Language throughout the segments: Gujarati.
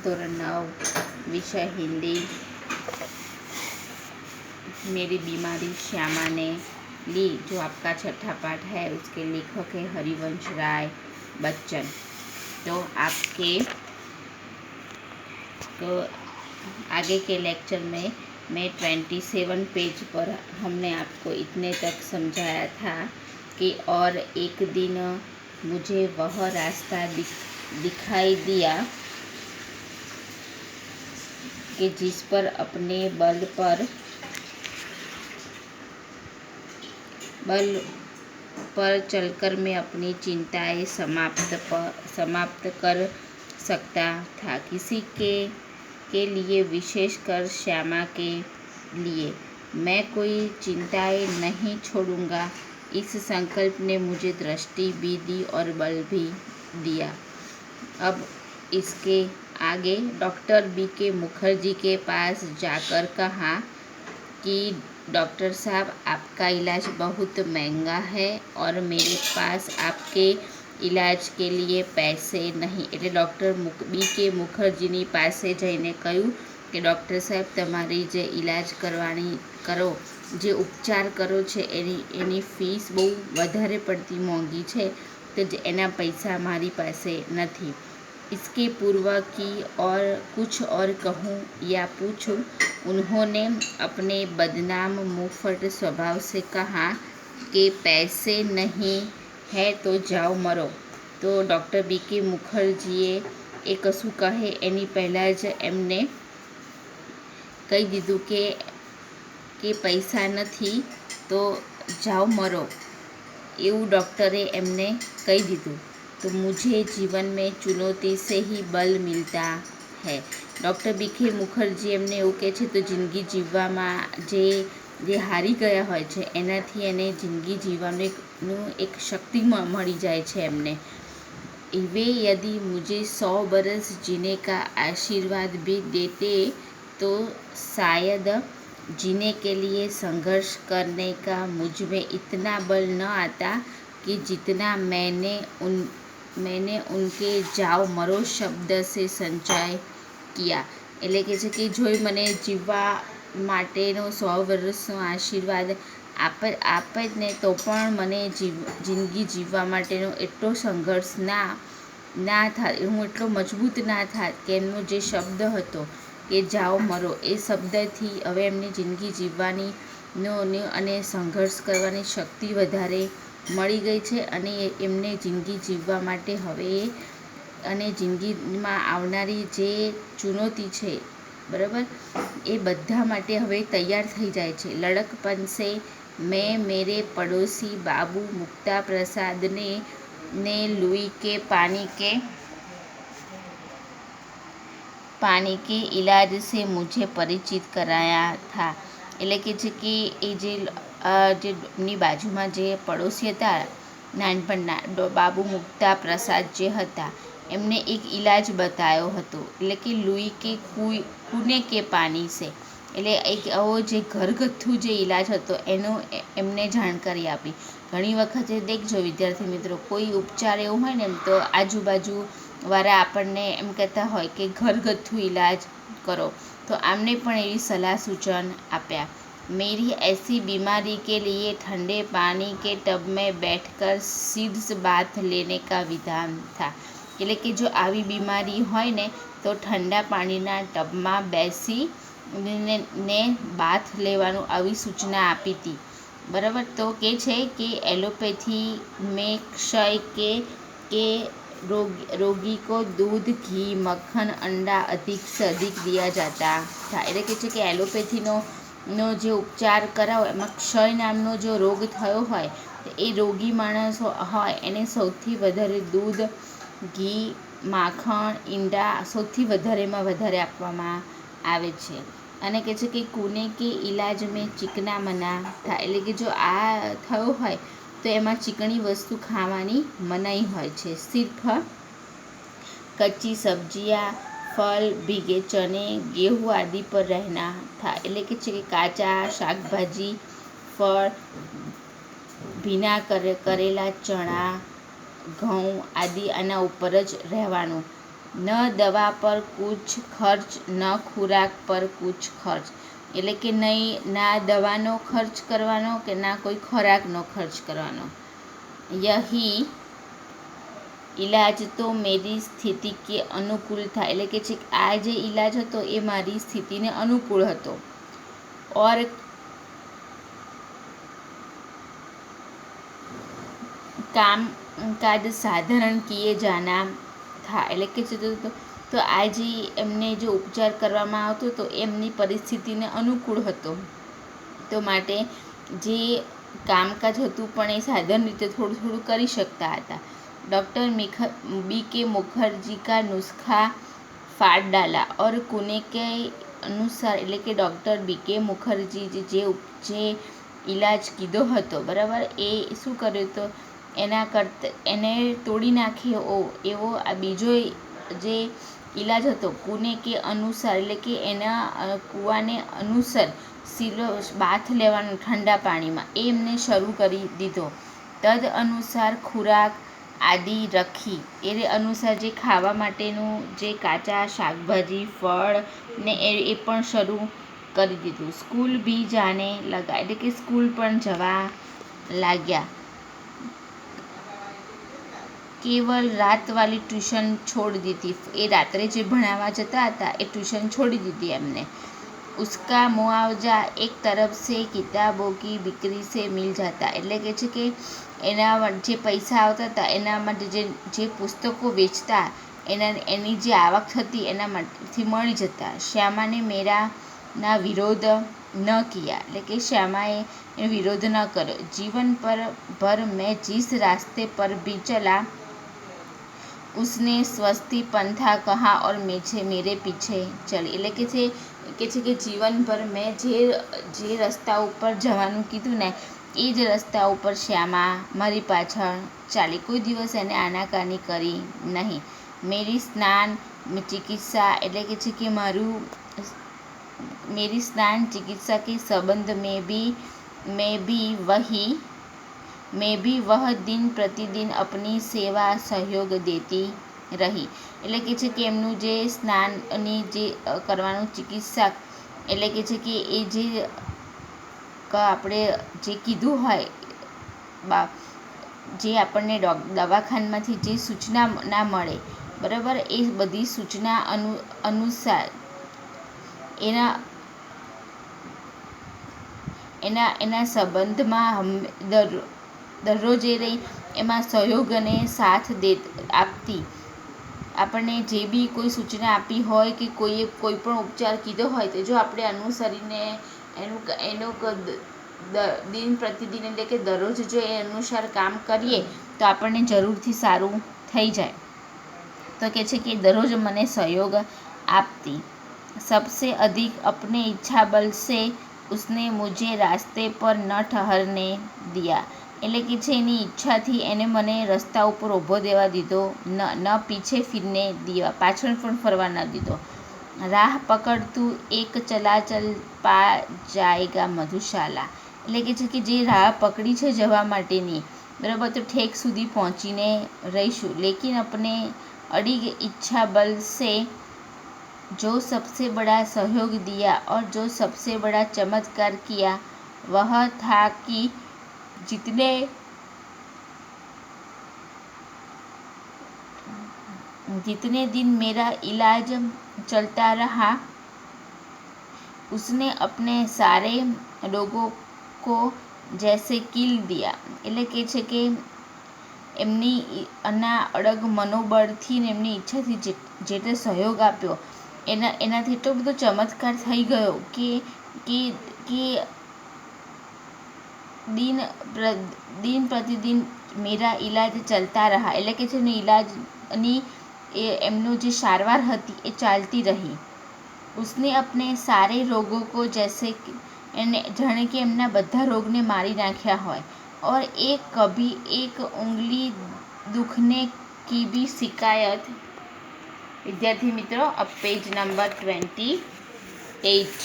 धोरण 9 विषय हिंदी। मेरी बीमारी श्यामा ने ली, जो आपका छठा पाठ है। उसके लेखक है हरिवंश राय बच्चन। तो आगे के लेक्चर में मैं 27 पेज पर हमने आपको इतने तक समझाया था कि और एक दिन मुझे वह रास्ता दिखाई दिया कि जिस पर अपने बल पर चलकर मैं अपनी चिंताएं समाप्त कर सकता था। किसी के लिए, विशेषकर श्यामा के लिए, मैं कोई चिंताएं नहीं छोड़ूंगा। इस संकल्प ने मुझे दृष्टि भी दी और बल भी दिया। अब इसके आगे डॉक्टर B.K. मुखर्जी के पास जाकर कहा कि डॉक्टर साहब, आपका इलाज बहुत महंगा है और मेरे पास आपके इलाज के लिए पैसे नहीं। એટલે ડૉક્ટર B.K. મુખર્જીની પાસે જઈને કહ્યું કે ડૉક્ટર સાહેબ, તમારી જે ઇલાજ કરો, જે ઉપચાર કરો છે એની ફીસ બહુ વધારે પડતી મોંઘી છે, તો એના પૈસા મારી પાસે નથી। इसके पूर्व की और कुछ और कहूँ या पूछूं, उन्होंने अपने बदनाम मुंहफट स्वभाव से कहा कि पैसे नहीं है तो जाओ मरो। तो ડૉક્ટર B.K. મુખર્જીએ એ કશું કહે એની પહેલાં જ એમને કહી દીધું કે પૈસા નથી તો જાઓ મરો, એવું ડૉક્ટરે એમને કહી દીધું। तो मुझे जीवन में चुनौती से ही बल मिलता है। Doctor B.K. મુખર્જી એમને એવું કહે છે, તો જિંદગી જીવવામાં જે હારી ગયા હોય છે એનાથી એને જિંદગી જીવવાનું એક શક્તિ મળી જાય છે એમને। वे यदि मुझे 100 बरस जीने का आशीर्वाद भी देते तो शायद जीने के लिए संघर्ष करने का मुझ में इतना बल न आता कि जितना मैंने उनके जाओ मरो शब्द से संचय किया। એટલે કે છે કે જો મને જીવવા માટેનો 100 વર્ષનો આશીર્વાદ આપે જ ને તો પણ મને જિંદગી જીવવા માટેનો એટલો સંઘર્ષ ના થાય, હું એટલો મજબૂત ના થાત કે એમનો જે શબ્દ હતો કે જાઓ મરો, એ શબ્દથી હવે એમની જિંદગી જીવવાની અને સંઘર્ષ કરવાની શક્તિ વધારે મળી ગઈ છે અને એમને જિંદગી જીવવા માટે હવે અને જિંદગીમાં આવનારી જે ચુનૌતી છે, બરાબર, એ બધા માટે હવે તૈયાર થઈ જાય છે। लड़कपन से मैं मेरे पड़ोसी बाबू मुक्ता प्रसाद ने लुई के पानी के इलाज से मुझे परिचित कराया था। એટલે કે છે કે એ જે એમની બાજુમાં જે પડોશી હતા નાનપણના, બાબુ મુક્તા પ્રસાદ જે હતા, એમને એક ઇલાજ બતાવ્યો હતો, એટલે કે લુઈ કે કૂને કે પાણી સે, એટલે એક આવો જે ઘરગથ્થુ જે ઇલાજ હતો એનો એમને જાણકારી આપી। ઘણી વખતે દેખજો વિદ્યાર્થી મિત્રો, કોઈ ઉપચાર એવું હોય ને તો આજુબાજુવાળા આપણને એમ કહેતા હોય કે ઘરગથ્થુ ઇલાજ કરો, તો આમને પણ એવી સલાહ સૂચન આપ્યા। मेरी ऐसी बीमारी के लिए ठंडे पानी के टब में बैठकर सीड्स बाथ लेने का विधान था। એટલે કે જો આવી બીમારી હોય ને તો ઠંડા પાણીના ટબમાં બેસીને બાથ લેવાનું આવી સૂચના આપી હતી, બરાબર। તો કે છે કે એલોપેથી में क्षय के रोगी को दूध घी मक्खन अंडा अधिक से अधिक दिया जाता था। એટલે કે છે કે એલોપેથીનો જે ઉપચાર કરાવો એમાં ક્ષય નામનો જો રોગ થયો હોય તો એ રોગી માણસ હોય એને સૌથી વધારે દૂધ, ઘી, માખણ, ઈંડા સૌથી વધારેમાં વધારે આપવામાં આવે છે। અને કહે છે કે કૂને કે ઇલાજ મેં ચીકના મના થાય, એટલે કે જો આ થયો હોય તો એમાં ચીકણી વસ્તુ ખાવાની મનાઈ હોય છે। સિર્ફ કચ્ચી સબ્जियाँ, फल, भीगे चने, गेहूँ आदि पर रहना था। એટલે કે છે કે કાચા શાકભાજી, ફળ, ભીના કરેલા ચણા, ઘઉં આદि આના ઉપર જ રહેવાનું। ન દવા પર કુછ ખર્ચ ન ખોરાક પર કુછ ખર્ચ, એટલે કે નહીં ના દવાનો ખર્ચ કરવાનો કે ના કોઈ ખોરાકનો ખર્ચ કરવાનો. યહી ઈલાજ તો મેરી સ્થિતિ કે અનુકૂળ था, એટલે કે છે આ જે ઈલાજ હતો એ મારી સ્થિતિને અનુકૂળ હતો. ઓર કામકાજ સાધારણ કિए जाना था, એટલે કે છે તો આ જે એમને જે ઉપચાર કરવામાં આવતો હતો એમની પરિસ્થિતિને અનુકૂળ હતો, તો માટે જે કામકાજ હતું પણ એ સાધારણ રીતે થોડું થોડું કરી શકતા હતા. ડૉક્ટર BK મુખર્જી કા નુસ્ખા ફાડ ડાલા ઓર કુને કે અનુસાર, એટલે કે ડૉક્ટર BK મુખર્જી જે ઈલાજ કીધો હતો બરાબર, એ શું કર્યું તો એને તોડી નાખ્યો એવો આ બીજો જે ઈલાજ હતો કુને કે અનુસાર, એટલે કે એના કૂવાને અનુસાર બાથ લેવાનું ઠંડા પાણીમાં, એ એમને શરૂ કરી દીધો. તદ અનુસાર ખોરાક આદિ રખી, એ અનુસાર જે ખાવા માટેનું જે કાચા શાકભાજી ફળ ને એ પણ શરૂ કરી દીધું. સ્કૂલ ભી જાને લગા, એટલે કે સ્કૂલ પણ જવા લાગ્યા. કેવલ રાત વાલી ટ્યુશન છોડ દીધી, એ રાત્રે જે ભણાવવા જતા હતા એ ટ્યુશન છોડી દીધી એમને. ઉસકા મુઆવજા એક તરફ સે કિતાબો કી બિક્રી સે મિલ જાતા, એટલે કે છે કે એના જે પૈસા આવતા હતા એના માટે જે પુસ્તકો વેચતા એની જે આવક થતી એના માટેથી મળી જતા. શ્યામાને મેરા ના વિરોધ ન કિયા, એટલે કે શ્યામાએ એનો વિરોધ ન કર્યો. જીવન ભર મેં જીસ રાસ્તે પર ભી ચલા ઉસને સ્વસ્તિ પંથા કહા ઓર મેરે પીછે ચલી, એટલે કે છે કે જીવનભર મેં જે રસ્તા ઉપર જવાનું કીધું ને એ જ રસ્તા ઉપર શ્યામા મારી પાછળ ચાલી, કોઈ દિવસ એને આનાકાની કરી નહીં. મેરી સ્નાન ચિકિત્સા, એટલે કે છે કે मेरी स्नान चिकित्सा के संबंध में भी वह दिन प्रतिदिन अपनी सेवा सहयोग देती રહી, એટલે કે છે કે એમનું જે સ્નાનની જે કરવાનું ચિકિત્સા, એટલે કે છે કે એ જે આપણે જે કીધું હોય જે આપણને દવાખાનામાંથી જે સૂચના ના મળે બરાબર, એ બધી સૂચના અનુસાર એના સંબંધમાં દરરોજ એ રહી એમાં સહયોગ અને સાથ આપતી. આપણને જે બી કોઈ સૂચના આપી હોય કે કોઈ પણ ઉપચાર કીધો હોય તો જો આપણે અનુસરીને એનું દિન પ્રતિદિન, એટલે કે દરરોજ જો એ અનુસાર કામ કરીએ તો આપણને જરૂરથી સારું થઈ જાય. તો કે છે કે દરરોજ મને સહયોગ આપતી. सबसे अधिक अपने इच्छा बल से उसने मुझे रास्ते पर न ठहरने दिया, એટલે કે છે એની ઈચ્છાથી એને મને રસ્તા ઉપર ઊભો દેવા દીધો, ન પીછે ફિરને દિયા, પાછળ પણ ફરવા ન દીધો. રાહ પકડ તું એક ચલાચલ પા જાયગા મધુશાલા, એટલે કે છે કે જે રાહ પકડી છે જવા માટેની બરાબર, તો ઠેક સુધી પહોંચીને રહીશું. લેકિન अपने अडिग इच्छा बल से जो सबसे बड़ा सहयोग दिया और जो सबसे बड़ा चमत्कार किया वह था कि जितने दिन मेरा इलाज चलता रहा उसने अपने सारे लोगों को जैसे कील दिया, એટલે કે છે કે એમની અડગ મનોબળથી ને એમની ઈચ્છાથી જેટલો સહયોગ આપ્યો એનાથી એટલો બધો ચમત્કાર થઈ ગયો કે દિન પ્રતિદિન મેરા ઈલાજ ચલતા રહા, એટલે કે છે ને ઈલાજની એમનું જે સારવાર હતી એ ચાલતી રહી. उसने अपने सारे रोगों को जैसे જાણે કે એમના બધા રોગને મારી નાખ્યા હોય. और कभी एक उंगली दुखने की भी शिकायत, વિદ્યાર્થી મિત્રો આ પેજ નંબર 28,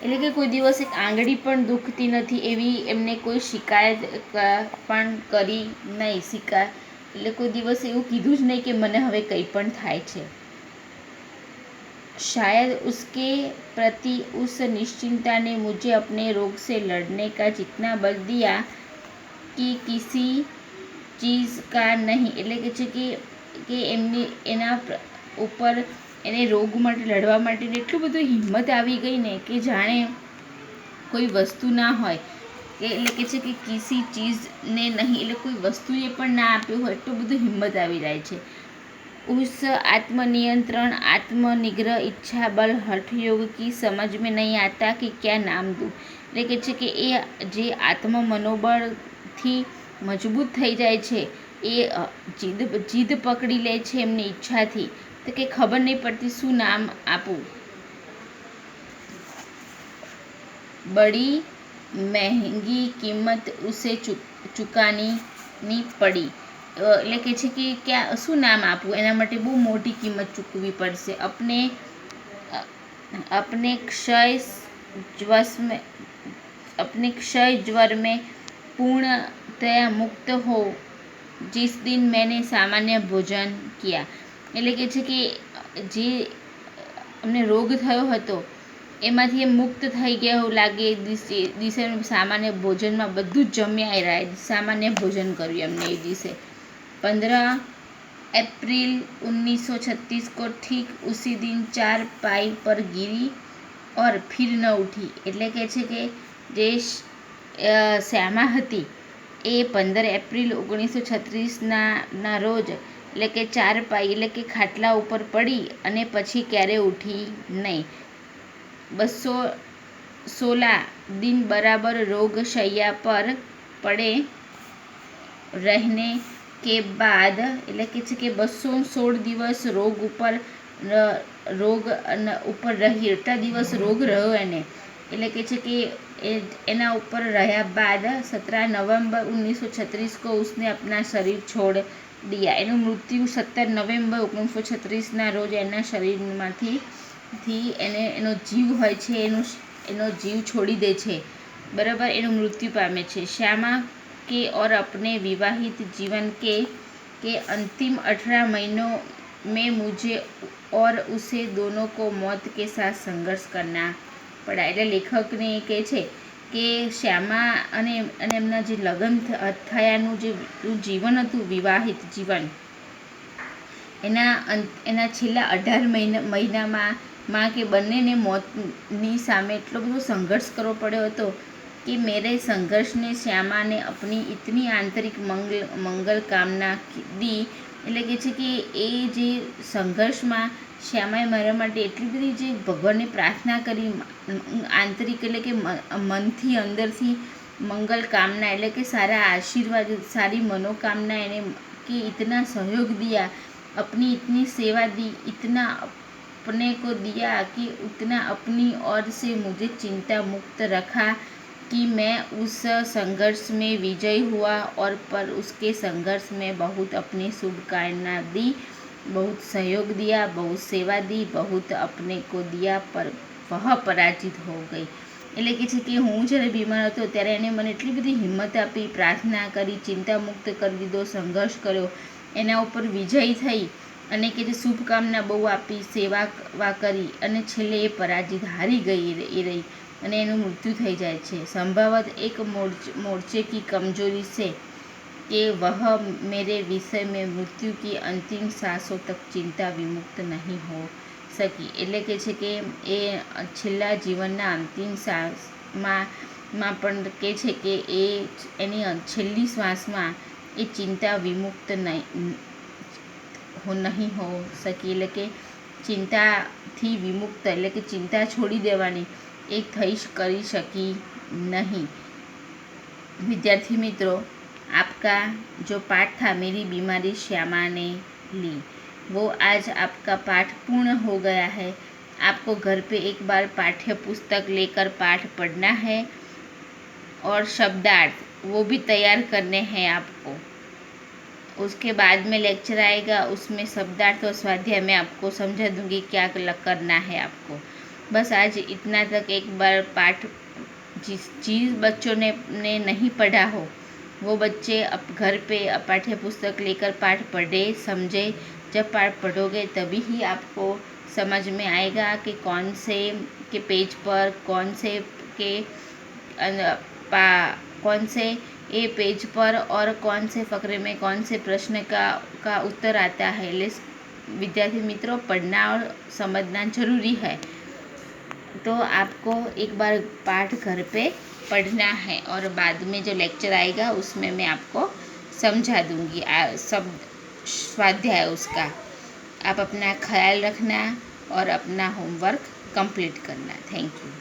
એટલે કે કોઈ દિવસ એક આંગળી પણ દુખતી નથી એવી એમને કોઈ શિકાયત પણ કરી નહીં. એટલે કોઈ દિવસ એવું કીધું જ નહીં કે મને હવે કંઈ પણ થાય છે। शायद उसके प्रति उस निश्चिंतता ने मुझे अपने रोग से लड़ने का जितना बल दिया कि किसी चीज़ का नहीं એટલે કે છે કે એમની એના ઉપર એને રોગ માટે લડવા માટેની એટલું બધું હિંમત આવી ગઈ ને કે જાણે કોઈ વસ્તુ ના હોય એટલે કે છે કે કિસી ચીઝને નહીં એટલે કોઈ વસ્તુએ પણ ના આપ્યું હોય એટલું બધું હિંમત આવી જાય છે। उस आत्मनियंत्रण आत्मनिग्रह इच्छा बल हठ योग की समझ में नहीं आता कि क्या नाम दूँ એટલે કે છે કે એ જે આત્મ મનોબળથી મજબૂત થઈ જાય છે એ જીદ પકડી લે છે એમની ઈચ્છાથી તો કે ખબર નહીં પડતી શું નામ આપું। बड़ी महंगी कीमत उसे ચૂકવવાની પડી એટલે કે છે કે ક્યાં શું નામ આપવું એના માટે બહુ મોટી કિંમત ચૂકવવી પડશે। अपने क्षय ज्वर में पूर्णतया मुक्त हो जिस दिन मैंने सामान्य भोजन किया એટલે કે છે કે જે અમને રોગ થયો હતો એમાંથી એ મુક્ત થઈ ગયા એવું લાગે દિવસે સામાન્ય ભોજનમાં બધું જ જમ્યા રહ્યા સામાન્ય ભોજન કર્યું એમને એ દિવસે। 15 अप्रैल 1936 को ठीक उसी दिन चारपाई पर गिरी और फिर न उठी એટલે કે છે કે જે શ્યામા હતી એ 15 એપ્રિલ 1936ના રોજ એટલે કે ચારપાઈ એટલે કે ખાટલા ઉપર પડી અને પછી ક્યારે ઉઠી નહીં। 216 दिन बराबर रोग शैया पर पड़े रहने के बाद એટલે કે છે કે 216 દિવસ રોગ ઉપર રહી એટલા દિવસ રોગ રહ્યો એને એટલે કે છે કે એના ઉપર રહ્યા બાદ 17 नवंबर 1936 को उसने अपना शरीर छोड़ दिया એનું મૃત્યુ 17 નવેમ્બર 1936ના રોજ એના શરીરમાંથી એનો જીવ હોય છે એનો જીવ છોડી દે છે બરાબર એનું મૃત્યુ પામે છે। श्यामा के और अपने विवाहित जीवन के अंतिम 18 महीनों में मुझे और उसे दोनों को मौत के साथ संघर्ष करना पड़ा એટલે લેખકને એ કહે છે કે શ્યામા અને એમના જે લગ્ન થયાનું જે જીવન હતું વિવાહિત જીવન એના છેલ્લા 18 મહિનામાં કે બંનેને મોતની સામે એટલો બધો સંઘર્ષ કરવો પડ્યો હતો कि मेरे संघर्ष ने श्यामा ने अपनी इतनी आंतरिक मंगल कामना दी એટલે કે છે કે એ જે સંઘર્ષમાં શ્યામાએ મારા માટે એટલી બધી જે ભગવાનને પ્રાર્થના કરી આંતરિક એટલે કે મનથી અંદરથી મંગલ કામના એટલે કે સારા આશીર્વાદ સારી मनोकामना એને कि इतना सहयोग दिया अपनी इतनी सेवा दी इतना अपने को दिया कि उतना अपनी ओर से मुझे चिंता मुक्त रखा कि मैं उस संघर्ष में विजयी हुआ और पर उसके संघर्ष में बहुत अपनी शुभकामना दी बहुत सहयोग दिया बहुत सेवा दी बहुत अपने को दिया पर वह पराजित हो गई એટલે કે છે કે હું જ્યારે બીમાર હતો ત્યારે એને મને એટલી બધી હિંમત આપી પ્રાર્થના કરી ચિંતા મુક્ત કરી દીધો સંઘર્ષ કર્યો એના ઉપર વિજય થઈ અને કે જે શુભકામના બહુ આપી સેવા કરી અને છેલ્લે એ પરાજિત હારી ગઈ એ રહી અને એનું મૃત્યુ થઈ જાય છે। संभवत एक मोर्चे की कमजोरी से कि वह मेरे विषय में मृत्यु की अंतिम सांसों तक चिंता विमुक्त नहीं हो सकी એટલે કે છે કે એ છેલ્લા જીવનના અંતિમ શ્વાસમાં પણ કહે છે કે એ એની છેલ્લી શ્વાસમાં એ चिंता विमुक्त નહીં हो सकी એટલે કે ચિંતાથી વિમુક્ત એટલે કે ચિંતા છોડી દેવાની એ કરી શકી नहीं। विद्यार्थी मित्रों, आपका जो पाठ था मेरी बीमारी श्यामा ने ली वो आज आपका पाठ पूर्ण हो गया है। आपको घर पे एक बार पाठ्य पुस्तक लेकर पाठ पढ़ना है और शब्दार्थ वो भी तैयार करने हैं आपको। उसके बाद में लेक्चर आएगा उसमें शब्दार्थ और स्वाध्याय मैं आपको समझा दूंगी क्या करना है आपको। बस आज इतना तक एक बार पाठ जिस बच्चों ने नहीं पढ़ा हो वो बच्चे अब घर पे पाठ्य पुस्तक लेकर पाठ पढ़े समझे। जब पाठ पढ़ोगे तभी ही आपको समझ में आएगा कि कौन से के पेज पर के अन- कौन से ये पेज पर और कौन से फकरे में कौन से प्रश्न का उत्तर आता है। विद्यार्थी मित्रों, पढ़ना और समझना जरूरी है। तो आपको एक बार पाठ घर पे पढ़ना है और बाद में जो लेक्चर आएगा उसमें मैं आपको समझा दूंगी सब स्वाध्याय उसका। आप अपना ख्याल रखना और अपना होमवर्क कंप्लीट करना। Thank you.